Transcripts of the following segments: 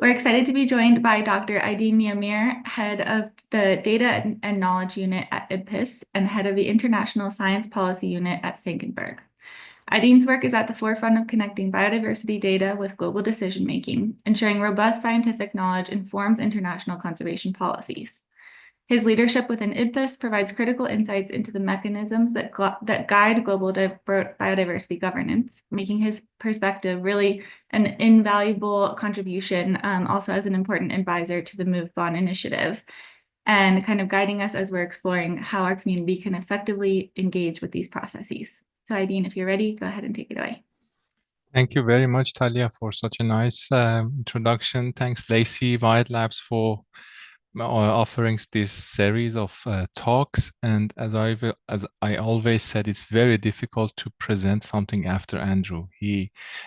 We're excited to be joined by Dr. Aidin Niamir, head of the Data and Knowledge Unit at IPBES and head of the International Science Policy Unit at Senckenberg. Aidin's work is at the forefront of connecting biodiversity data with global decision-making, ensuring robust scientific knowledge informs international conservation policies. His leadership within IPBES provides critical insights into the mechanisms that guide global biodiversity governance, making his perspective really an invaluable contribution, also as an important advisor to the GEO BON initiative, and kind of guiding us as we're exploring how our community can effectively engage with these processes. So Aidin, if you're ready, go ahead and take it away. Thank you very much, Talia, for such a nice introduction. Thanks, Lacey, WILDLABS, for offering this series of talks. And as I always said, it's very difficult to present something after Andrew.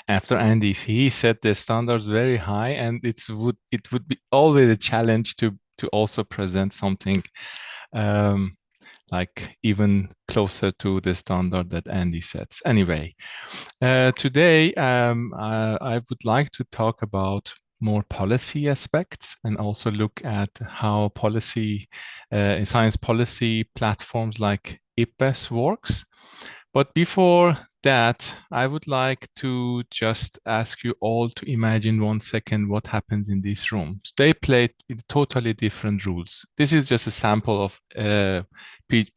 After Andy, he set the standards very high, and it would be always a challenge to also present something like even closer to the standard that Andy sets. Anyway, today I would like to talk about more policy aspects and also look at how policy, science policy platforms like IPBES works. But before that, I would like to just ask you all to imagine 1 second what happens in these rooms. They play totally different rules. This is just a sample of a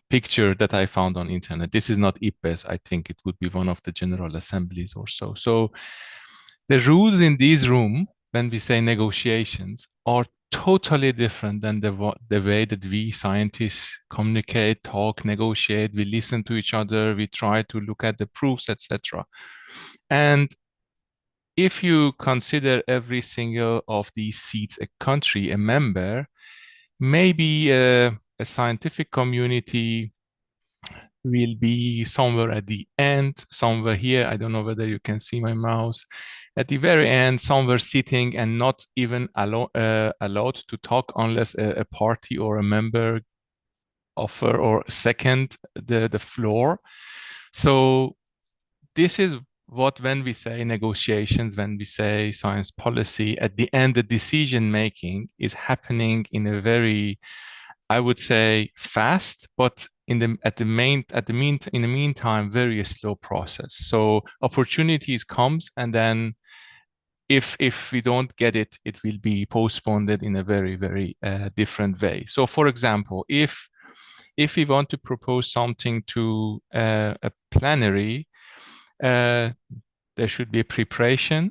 picture that I found on internet. This is not IPBES. I think it would be one of the general assemblies or so. So the rules in this room, when we say negotiations, are totally different than the way that we scientists communicate, talk, negotiate. We listen to each other. We try to look at the proofs, etc. And if you consider every single of these seats a country, a member, maybe a scientific community will be somewhere at the end, somewhere here. I don't know whether you can see my mouse. At the very end, somewhere sitting and not even allowed to talk unless a party or a member offer or second the floor. So this is what, when we say negotiations, when we say science policy, at the end, the decision making is happening in a very, I would say, fast, but in the meantime, very slow process. So opportunities comes, and then if we don't get it, it will be postponed in a very, very different way. So, for example, if we want to propose something to a plenary, there should be a preparation,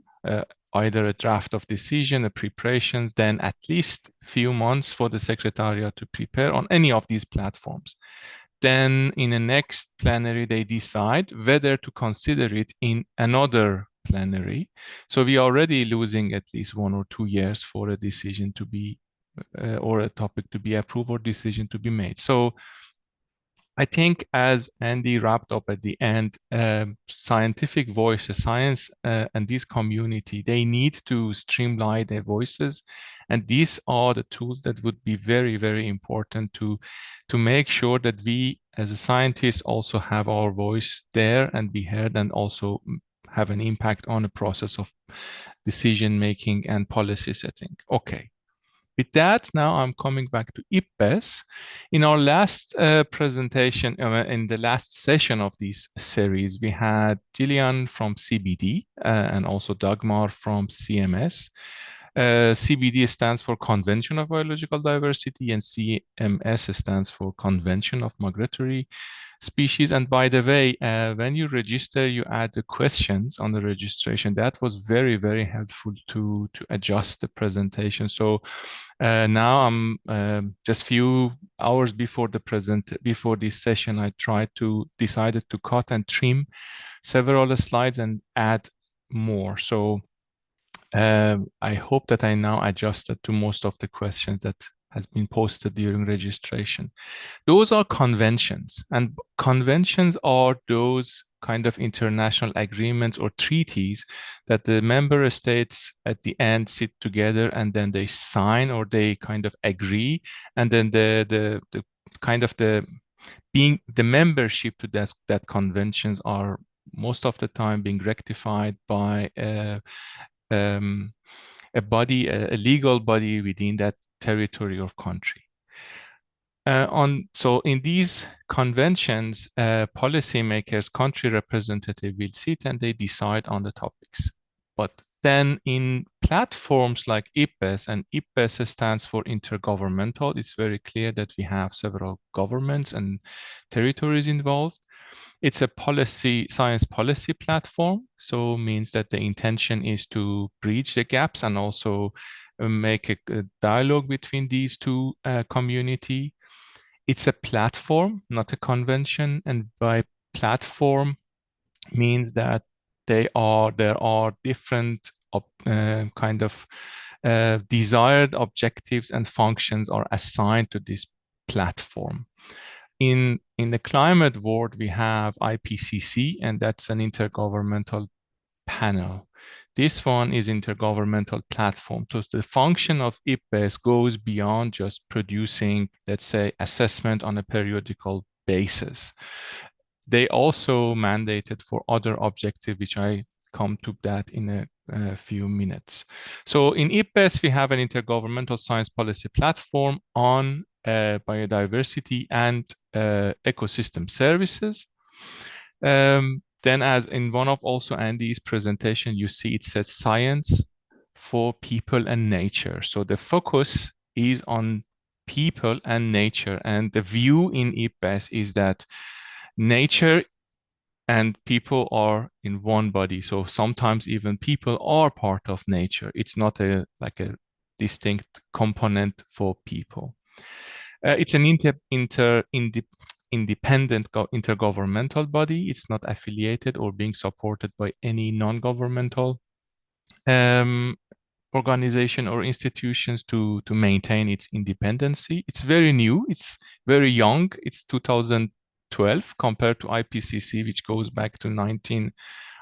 either a draft of decision, a preparations, then at least a few months for the secretariat to prepare on any of these platforms. Then in the next plenary, they decide whether to consider it in another plenary. So we are already losing at least 1 or 2 years for a decision to be, or a topic to be approved or decision to be made. So I think, as Andy wrapped up at the end, scientific voices, science and this community, they need to streamline their voices. And these are the tools that would be very, very important to make sure that we as a scientist also have our voice there and be heard, and also have an impact on the process of decision making and policy setting. Okay. With that, now I'm coming back to IPBES. In our last presentation, in the last session of this series, we had Gillian from CBD and also Dagmar from CMS. CBD stands for Convention of Biological Diversity, and CMS stands for Convention of Migratory Species. And by the way, when you register, you add the questions on the registration. That was very, very helpful to adjust the presentation. So now I'm just few hours before this session, I decided to cut and trim several slides and add more. So I hope that I now adjusted to most of the questions that has been posted during registration. Those are conventions, and conventions are those kind of international agreements or treaties that the member states at the end sit together and then they sign, or they kind of agree, and then the membership to that conventions are most of the time being rectified by a body, a legal body within that territory or country. So in these conventions, policymakers, country representative will sit and they decide on the topics. But then in platforms like IPBES, and IPBES stands for Intergovernmental, it's very clear that we have several governments and territories involved. It's a science policy platform, so means that the intention is to bridge the gaps and also make a dialogue between these two communities. It's a platform, not a convention, and by platform means that there are different kind of desired objectives and functions are assigned to this platform. In the climate world, we have IPCC, and that's an intergovernmental panel. This one is intergovernmental platform. So the function of IPBES goes beyond just producing, let's say, assessment on a periodical basis. They also mandated for other objectives, which I come to that in a few minutes. So in IPBES, we have an intergovernmental science policy platform on biodiversity and ecosystem services. Then as in one of also Andy's presentation, you see it says science for people and nature. So the focus is on people and nature. And the view in IPBES is that nature and people are in one body. So sometimes even people are part of nature. It's not like a distinct component for people. It's an independent intergovernmental body. It's not affiliated or being supported by any non-governmental organization or institutions to maintain its independency. It's very new. It's very young. It's 2012 compared to IPCC, which goes back to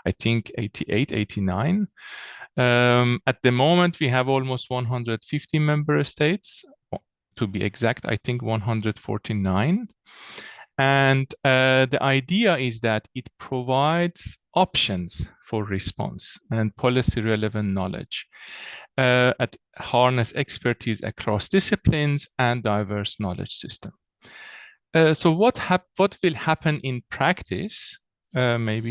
88, 89. At the moment, we have almost 150 member states. To be exact, I think 149. And the idea is that it provides options for response and policy relevant knowledge, at harness expertise across disciplines and diverse knowledge system. So what will happen in practice? Let's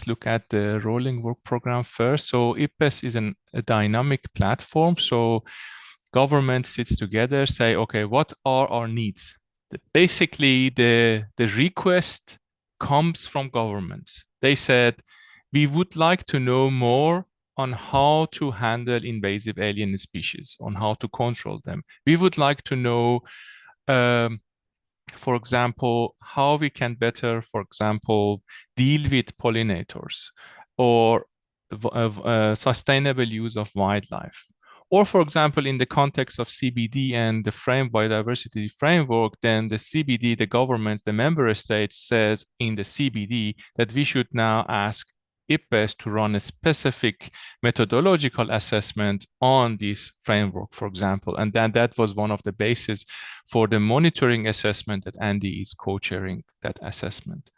look at the rolling work program first. So IPBES is a dynamic platform. So government sits together, say, okay, what are our needs? Basically, the request comes from governments. They said, we would like to know more on how to handle invasive alien species, on how to control them. We would like to know, for example, how we can better, for example, deal with pollinators or sustainable use of wildlife. Or, for example, in the context of CBD and the biodiversity framework, then the CBD, the governments, the member states says in the CBD that we should now ask IPBES to run a specific methodological assessment on this framework, for example. And then that was one of the bases for the monitoring assessment that Andy is co-chairing that assessment.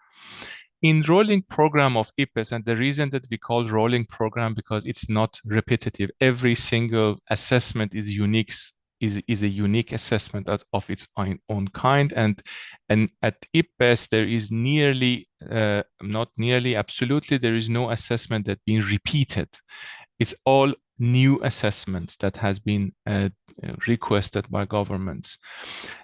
In rolling program of IPBES, and the reason that we call rolling program because it's not repetitive. Every single assessment is unique, is a unique assessment of its own kind. And at IPBES, there is absolutely, there is no assessment that being repeated. It's all new assessments that has been requested by governments.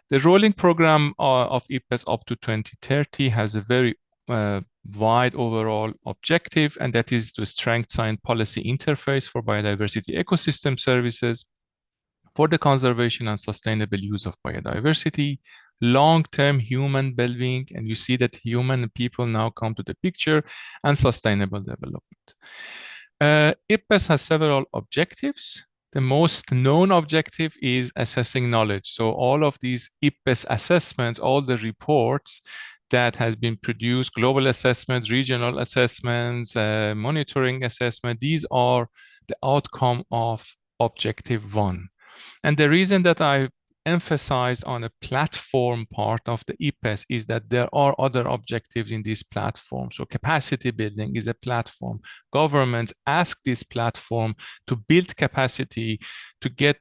The rolling program of IPBES up to 2030 has a very wide overall objective, and that is to strengthen policy interface for biodiversity ecosystem services, for the conservation and sustainable use of biodiversity, long-term human well-being, and you see that human people now come to the picture, and sustainable development. IPBES has several objectives. The most known objective is assessing knowledge. So all of these IPBES assessments, all the reports that has been produced, global assessments, regional assessments, monitoring assessment, these are the outcome of objective 1. And the reason that I emphasized on a platform part of the IPBES is that there are other objectives in this platform. So capacity building is a platform. Governments ask this platform to build capacity to get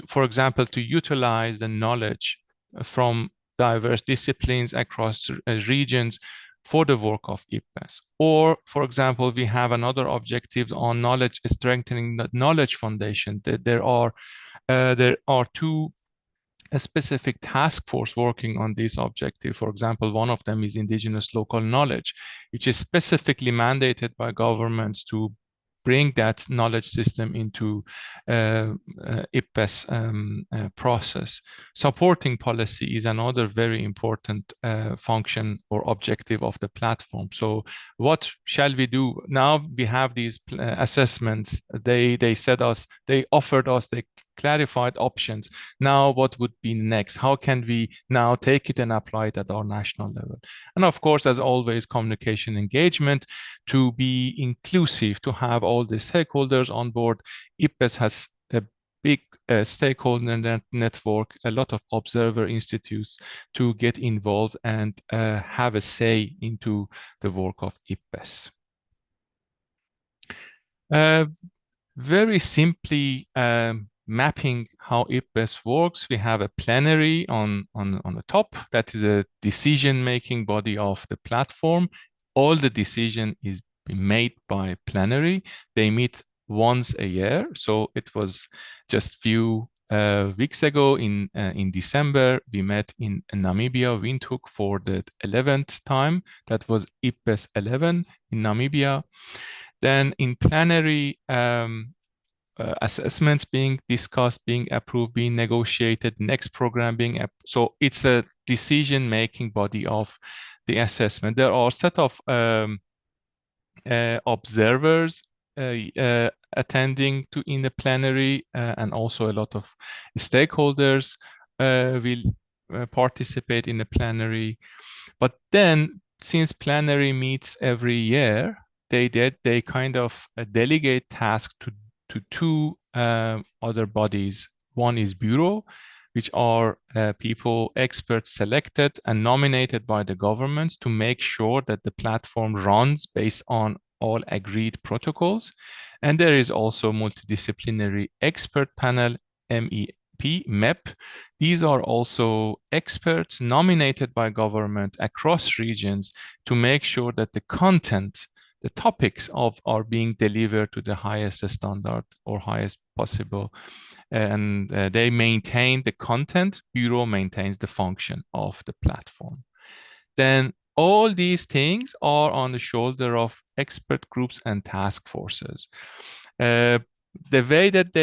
for example, to utilize the knowledge from diverse disciplines across regions for the work of IPBES. Or, for example, we have another objective on knowledge, strengthening the knowledge foundation. There are two a specific task force working on this objective. For example, one of them is indigenous local knowledge, which is specifically mandated by governments to bring that knowledge system into IPBES process. Supporting policy is another very important function or objective of the platform. So what shall we do? Now we have these assessments. They offered us, they clarified options. Now what would be next? How can we now take it and apply it at our national level? And of course, as always, communication engagement to be inclusive, to have all the stakeholders on board. IPBES has a big stakeholder network, a lot of observer institutes to get involved and have a say into the work of IPBES. Very simply, mapping how IPBES works, we have a plenary on the top. That is a decision-making body of the platform. All the decision is made by plenary. They meet once a year. So it was just few weeks ago in December, we met in Namibia, Windhoek for the 11th time. That was IPBES 11 in Namibia. Then in plenary, assessments being discussed, being approved, being negotiated, next program being so it's a decision-making body of the assessment. There are a set of observers attending in the plenary, and also a lot of stakeholders will participate in the plenary. But then, since plenary meets every year, they kind of delegate tasks to two other bodies. One is Bureau, which are people, experts selected and nominated by the governments to make sure that the platform runs based on all agreed protocols. And there is also multidisciplinary expert panel, MEP. These are also experts nominated by government across regions to make sure that the content, the topics are being delivered to the highest standard or highest possible. And they maintain the content. Bureau maintains the function of the platform. Then all these things are on the shoulder of expert groups and task forces. The way that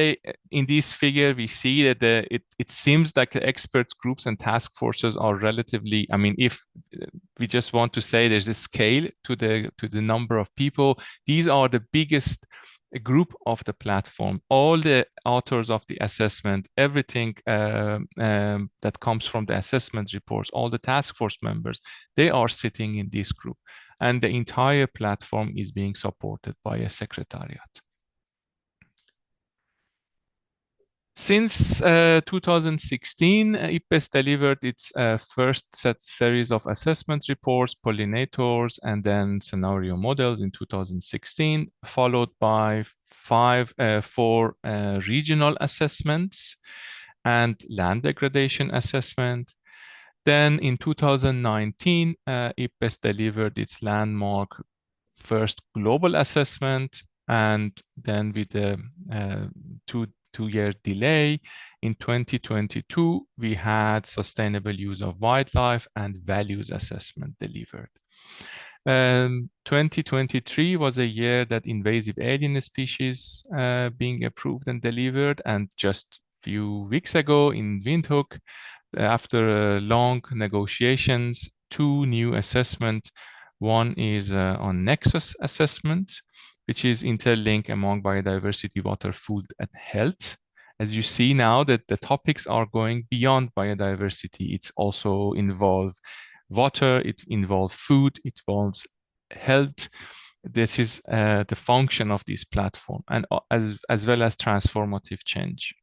in this figure, we see that it seems like the experts groups and task forces are relatively, I mean, if we just want to say there's a scale to the number of people, these are the biggest group of the platform. All the authors of the assessment, everything that comes from the assessment reports, all the task force members, they are sitting in this group. And the entire platform is being supported by a secretariat. Since 2016, IPBES delivered its first series of assessment reports, pollinators, and then scenario models in 2016, followed by four regional assessments and land degradation assessment. Then in 2019, IPBES delivered its landmark first global assessment, and then with a two-year delay, in 2022, we had sustainable use of wildlife and values assessment delivered. 2023 was a year that invasive alien species being approved and delivered, and just a few weeks ago in Windhoek, after long negotiations, two new assessments. One is on nexus assessment, which is interlink among biodiversity, water, food, and health. As you see now that the topics are going beyond biodiversity. It's also involve water, it involves food, it involves health. This is the function of this platform, and as well as transformative change.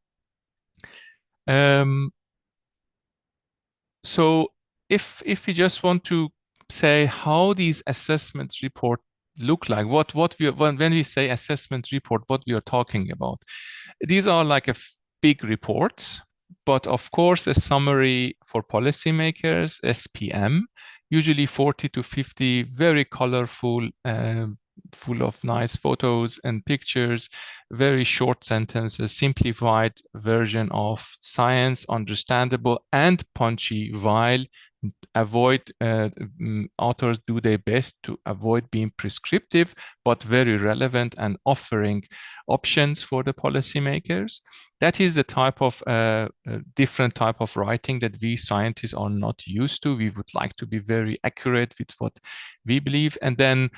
So if we just want to say how these assessment report look like, what we when we say assessment report, what we are talking about. These are like big reports, but of course a summary for policymakers, SPM, usually 40 to 50, very colorful, full of nice photos and pictures, very short sentences, simplified version of science, understandable and punchy, while authors do their best to avoid being prescriptive, but very relevant and offering options for the policymakers. That is the type of different type of writing that we scientists are not used to. We would like to be very accurate with what we believe. And then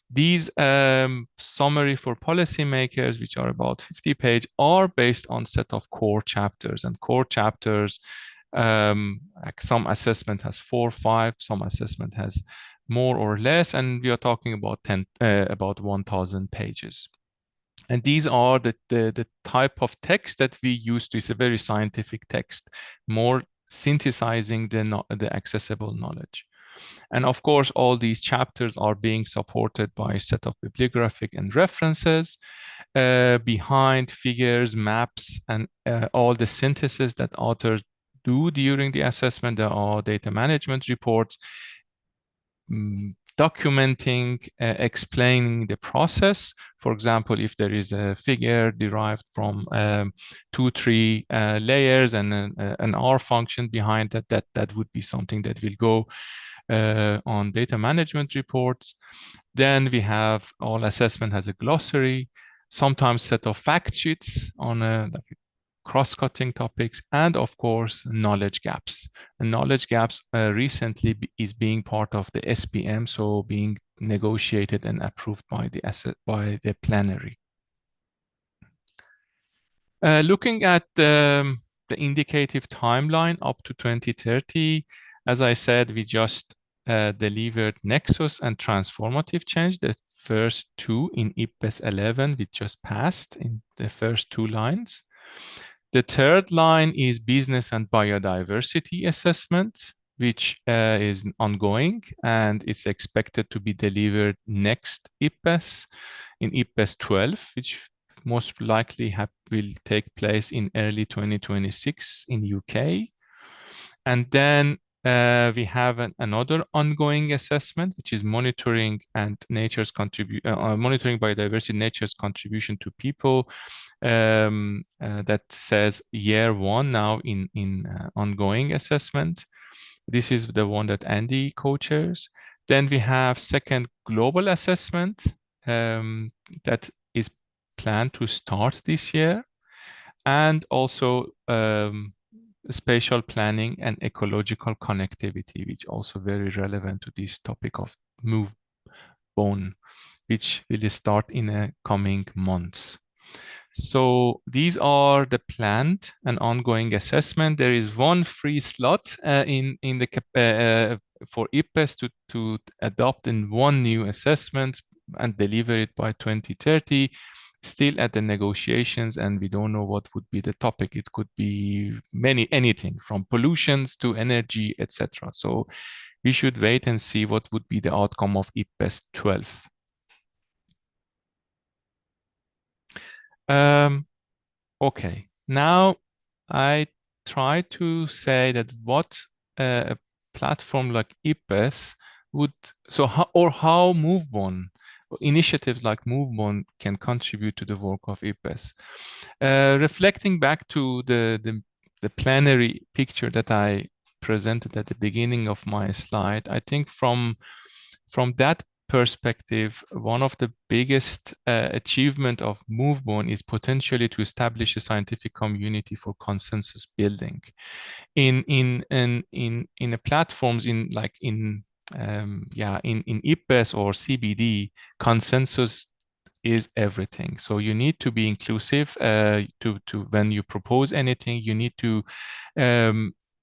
these summary for policymakers, which are about 50 pages, are based on set of core chapters. And core chapters, like some assessment has 4 or 5, some assessment has more or less, and we are talking about about 1,000 pages. And these are the type of text that we use to. It's a very scientific text, more synthesizing the accessible knowledge. And of course, all these chapters are being supported by a set of bibliographic and references behind figures, maps, and all the synthesis that authors do during the assessment. There are data management reports documenting, explaining the process. For example, if there is a figure derived from 2-3 layers and an R function behind that would be something that will go on data management reports. Then we have all assessment has a glossary, sometimes set of fact sheets on like cross-cutting topics, and of course, knowledge gaps. And knowledge gaps recently is being part of the SPM, so being negotiated and approved by the plenary. Looking at the indicative timeline up to 2030, as I said, we just delivered Nexus and Transformative Change, the first 2 in IPBES 11, we just passed in the first 2 lines. The third line is business and biodiversity assessment, which is ongoing, and it's expected to be delivered next IPBES, in IPBES 12, which most likely will take place in early 2026 in UK. And then we have another ongoing assessment, which is monitoring and monitoring biodiversity, nature's contribution to people. That says year 1 now in ongoing assessment. This is the one that Andy co-chairs. Then we have second global assessment that is planned to start this year, and also spatial planning and ecological connectivity, which also very relevant to this topic of Move BON, which will start in the coming months. So these are the planned and ongoing assessment. There is one free slot for IPBES to adopt in one new assessment and deliver it by 2030. Still at the negotiations, and we don't know what would be the topic. It could be anything from pollutions to energy, etc. So we should wait and see what would be the outcome of IPBES 12. Okay, now I try to say that what a platform like IPBES would, how MoveBon, initiatives like MoveBon can contribute to the work of IPBES. Reflecting back to the plenary picture that I presented at the beginning of my slide, I think from that perspective, one of the biggest achievement of MoveBon is potentially to establish a scientific community for consensus building. In the platforms in IPBES or CBD, consensus is everything. So you need to be inclusive to when you propose anything. You need to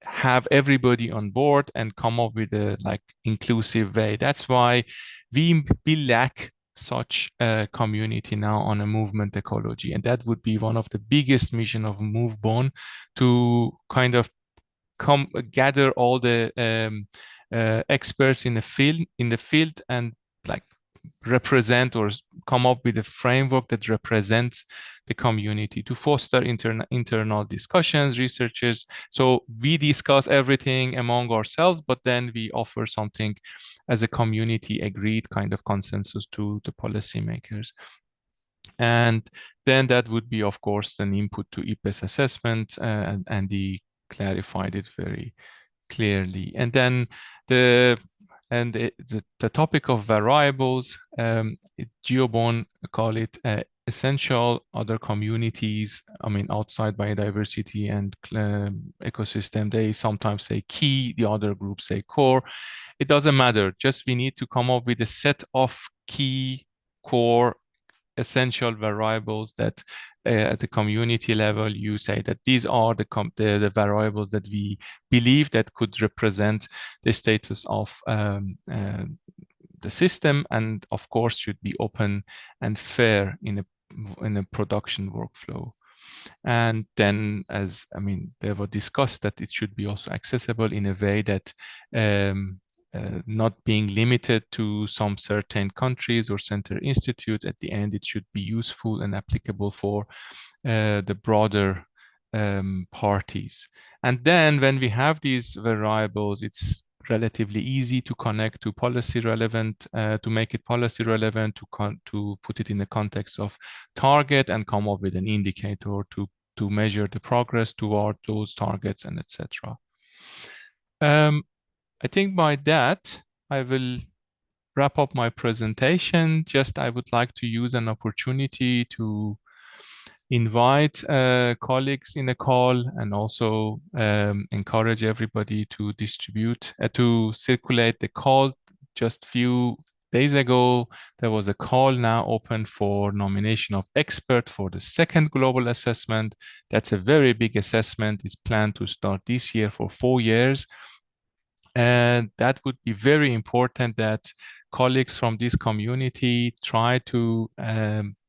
have everybody on board and come up with a inclusive way. That's why we lack such a community now on a movement ecology, and that would be one of the biggest mission of MoveBon, to kind of gather all the experts in the field and like represent or come up with a framework that represents the community to foster internal discussions, researches. So we discuss everything among ourselves, but then we offer something as a community agreed kind of consensus to the policymakers. And then that would be, of course, an input to IPBES assessment, and Andy clarified it very clearly. And then the topic of variables, GEO BON call it essential other communities. I mean, outside biodiversity and ecosystem, they sometimes say key, the other groups say core. It doesn't matter. Just we need to come up with a set of key, core, essential variables that at the community level you say that these are the variables that we believe that could represent the status of the system, and of course should be open and fair in a production workflow. And then, as I mean, they were discussed that it should be also accessible in a way that not being limited to some certain countries or center institutes. At the end, it should be useful and applicable for the broader parties. And then when we have these variables, it's relatively easy to connect to policy relevant, to make it policy relevant, to put it in the context of target and come up with an indicator to measure the progress toward those targets and etc. I think by that, I will wrap up my presentation. Just I would like to use an opportunity to invite colleagues in a call and also encourage everybody to circulate the call. Just a few days ago, there was a call now open for nomination of expert for the second global assessment. That's a very big assessment. It's planned to start this year for 4 years. And that would be very important that colleagues from this community try to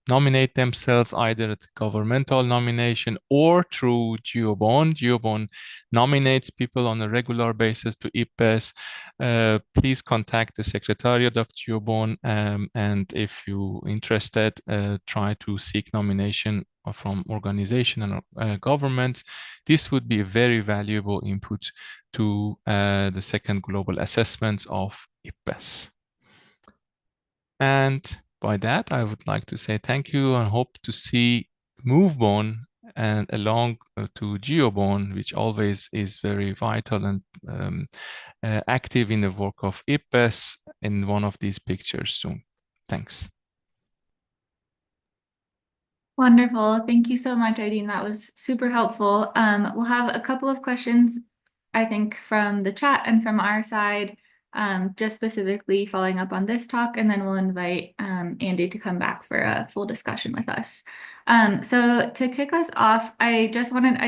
nominate themselves either at governmental nomination or through GEO BON. GEO BON nominates people on a regular basis to IPBES. Please contact the Secretariat of GEO BON, and if you're interested, try to seek nomination from organization and governments. This would be a very valuable input to the second global assessment of IPBES. And by that, I would like to say thank you and hope to see MoveBon and along to GEO BON, which always is very vital and active in the work of IPBES, in one of these pictures soon. Thanks. Wonderful. Thank you so much, Aidin. That was super helpful. We'll have a couple of questions, I think, from the chat and from our side, just specifically following up on this talk, and then we'll invite Andy to come back for a full discussion with us. So to kick us off, I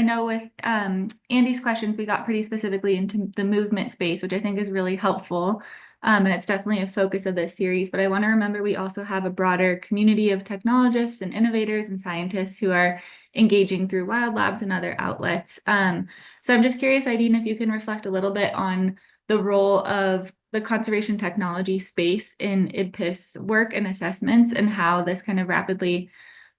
know with Andy's questions, we got pretty specifically into the movement space, which I think is really helpful. And it's definitely a focus of this series, but I want to remember we also have a broader community of technologists and innovators and scientists who are engaging through Wild Labs and other outlets. So I'm just curious, Aidin, if you can reflect a little bit on the role of the conservation technology space in IPBES work and assessments, and how this kind of rapidly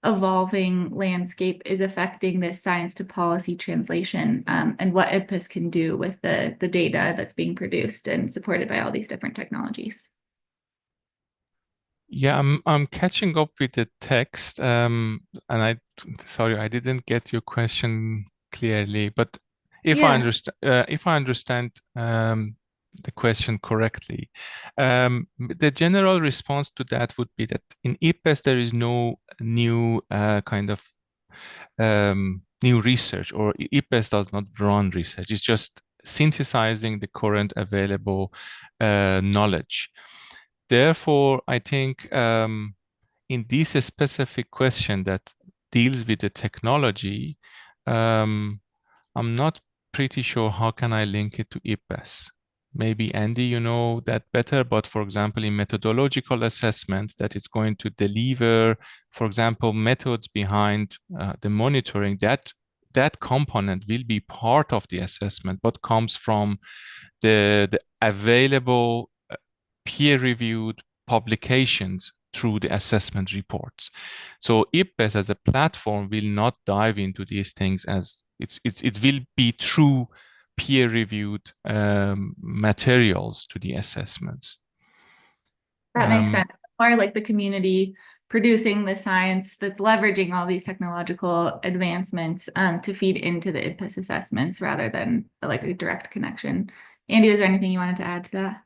evolving landscape is affecting this science to policy translation, and what IPBES can do with the data that's being produced and supported by all these different technologies. Yeah, I'm catching up with the text, and sorry, I didn't get your question clearly, but if I understand the question correctly, the general response to that would be that in IPBES there is no new kind of new research, or IPBES does not run research. It's just synthesizing the current available knowledge. Therefore, I think in this specific question that deals with the technology, I'm not pretty sure how can I link it to IPBES. Maybe Andy, you know that better, but for example, in methodological assessment, that it's going to deliver, for example, methods behind the monitoring, that that component will be part of the assessment, but comes from the available peer-reviewed publications through the assessment reports. So IPBES as a platform will not dive into these things as it will be through peer-reviewed materials to the assessments. That makes sense. Or like the community producing the science that's leveraging all these technological advancements to feed into the IPBES assessments rather than like a direct connection. Andy, was there anything you wanted to add to that?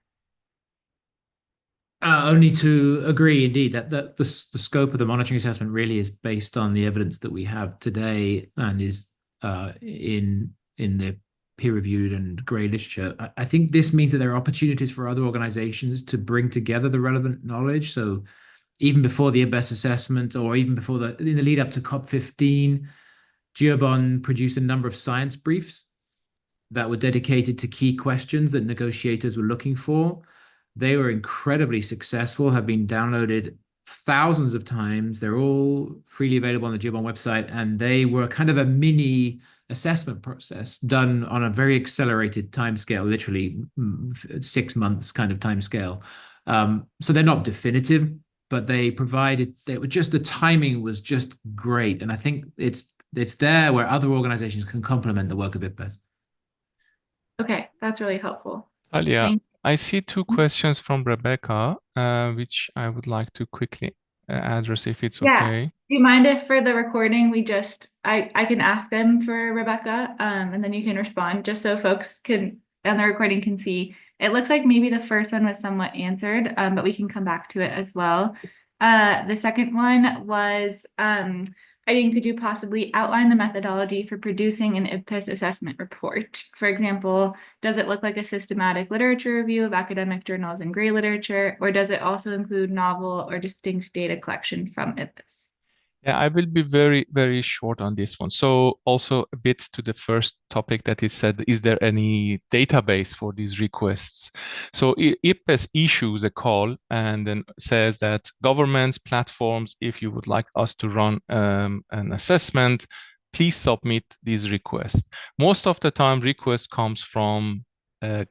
Only to agree, indeed, that the scope of the monitoring assessment really is based on the evidence that we have today and is in the peer-reviewed and grey literature. I think this means that there are opportunities for other organizations to bring together the relevant knowledge. So even before the IPBES assessment, or even before in the lead up to COP15, GEO BON produced a number of science briefs that were dedicated to key questions that negotiators were looking for. They were incredibly successful, have been downloaded thousands of times. They're all freely available on the GEO BON website, and they were kind of a mini assessment process done on a very accelerated timescale, literally 6 months kind of timescale. So they're not definitive, but they provided, they were just, the timing was just great. And I think it's there where other organizations can complement the work of IPBES. Okay, that's really helpful. Alia, I see two questions from Rebecca, which I would like to quickly address if it's okay. Do you mind if for the recording I can ask them for Rebecca, and then you can respond just so folks can on the recording can see. It looks like maybe the first one was somewhat answered, but we can come back to it as well. The second one was, Aidin, could you possibly outline the methodology for producing an IPBES assessment report? For example, does it look like a systematic literature review of academic journals and gray literature, or does it also include novel or distinct data collection from IPBES? Yeah, I will be very, very short on this one. So also a bit to the first topic that is said, is there any database for these requests? So IPBES issues a call and then says that governments, platforms, if you would like us to run an assessment, please submit these requests. Most of the time, request comes from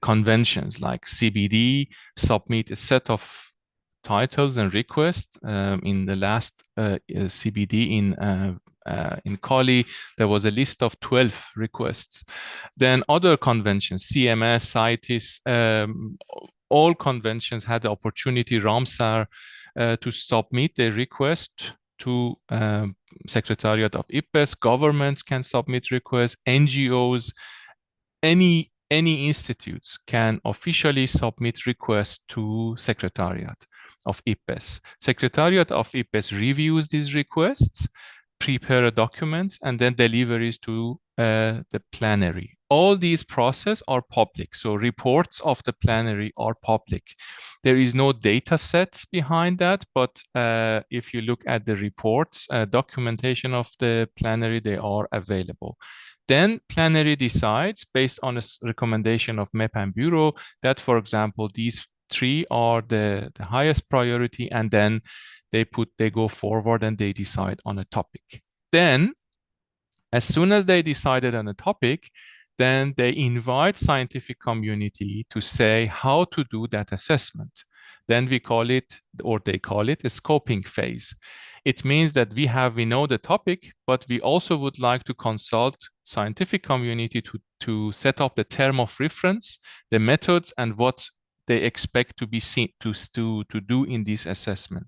conventions like CBD, submit a set of titles and requests. In the last CBD in Cali, there was a list of 12 requests. Then other conventions, CMS, CITES, all conventions had the opportunity, Ramsar, to submit a request to Secretariat of IPBES. Governments can submit requests, NGOs, any institutes can officially submit requests to Secretariat of IPBES. Secretariat of IPBES reviews these requests, prepare a document, and then deliveries to the plenary. All these processes are public, so reports of the plenary are public. There is no data sets behind that, but if you look at the reports, documentation of the plenary, they are available. Then plenary decides based on a recommendation of MEP and Bureau that, for example, these three are the highest priority, and then they go forward and they decide on a topic. Then, as soon as they decided on a topic, then they invite scientific community to say how to do that assessment. Then we call it, or they call it, a scoping phase. It means that we know the topic, but we also would like to consult scientific community to set up the term of reference, the methods, and what they expect to be seen to do in this assessment.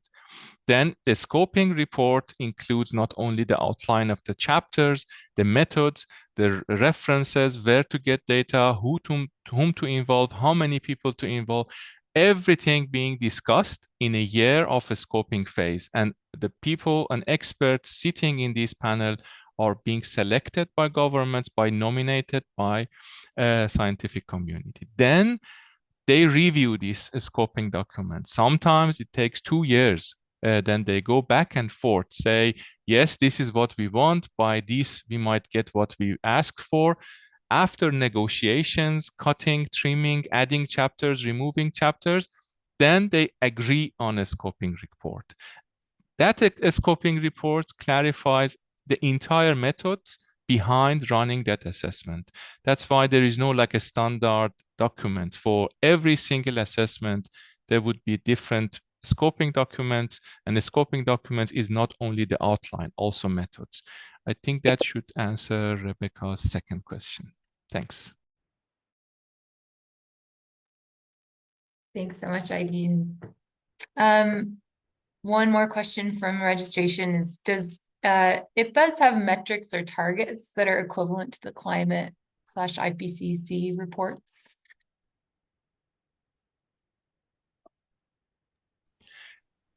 Then the scoping report includes not only the outline of the chapters, the methods, the references, where to get data, to whom to involve, how many people to involve, everything being discussed in a year of a scoping phase. And the people and experts sitting in this panel are being selected by governments, nominated by scientific community. Then they review this scoping document. Sometimes it takes 2 years. Then they go back and forth, say, yes, this is what we want. By this, we might get what we ask for. After negotiations, cutting, trimming, adding chapters, removing chapters, then they agree on a scoping report. That scoping report clarifies the entire methods, behind running that assessment. That's why there is no like a standard document for every single assessment. There would be different scoping documents, and the scoping document is not only the outline, also methods. I think that should answer Rebecca's second question. Thanks. Thanks so much, Aidin. One more question from registration is, does IPBES have metrics or targets that are equivalent to the climate/IPCC reports?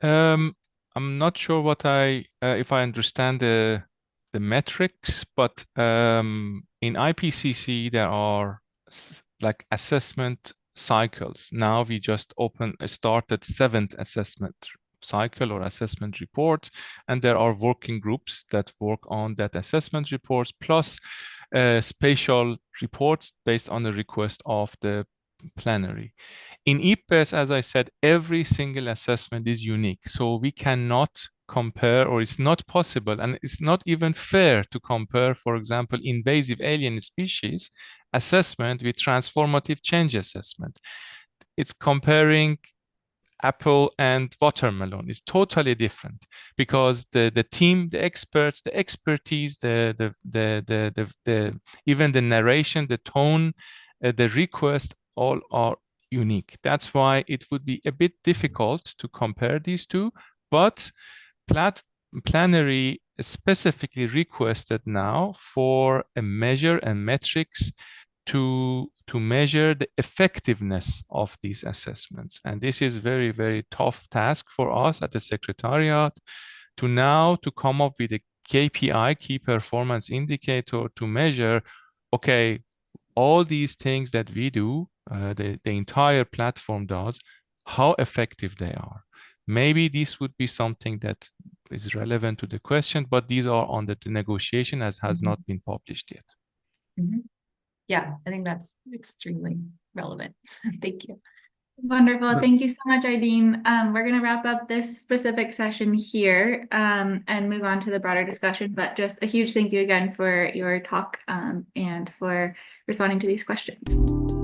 I'm not sure what if I understand the metrics, but in IPCC there are like assessment cycles. Now we just started 7th assessment cycle or assessment report, and there are working groups that work on that assessment reports plus spatial reports based on the request of the plenary. In IPBES, as I said, every single assessment is unique, so we cannot compare, or it's not possible, and it's not even fair to compare, for example, invasive alien species assessment with transformative change assessment. It's comparing apple and watermelon. It's totally different because the team, the experts, the expertise, even the narration, the tone, the request, all are unique. That's why it would be a bit difficult to compare these two, but plenary specifically requested now for a measure and metrics to measure the effectiveness of these assessments. And this is very, very tough task for us at the Secretariat to come up with a KPI, key performance indicator, to measure, okay, all these things that we do, the entire platform does, how effective they are. Maybe this would be something that is relevant to the question, but these are under the negotiation as has not been published yet. Mm-hmm. Yeah, I think that's extremely relevant. Thank you. Wonderful. Thank you so much, Aidin. We're going to wrap up this specific session here and move on to the broader discussion, but just a huge thank you again for your talk and for responding to these questions.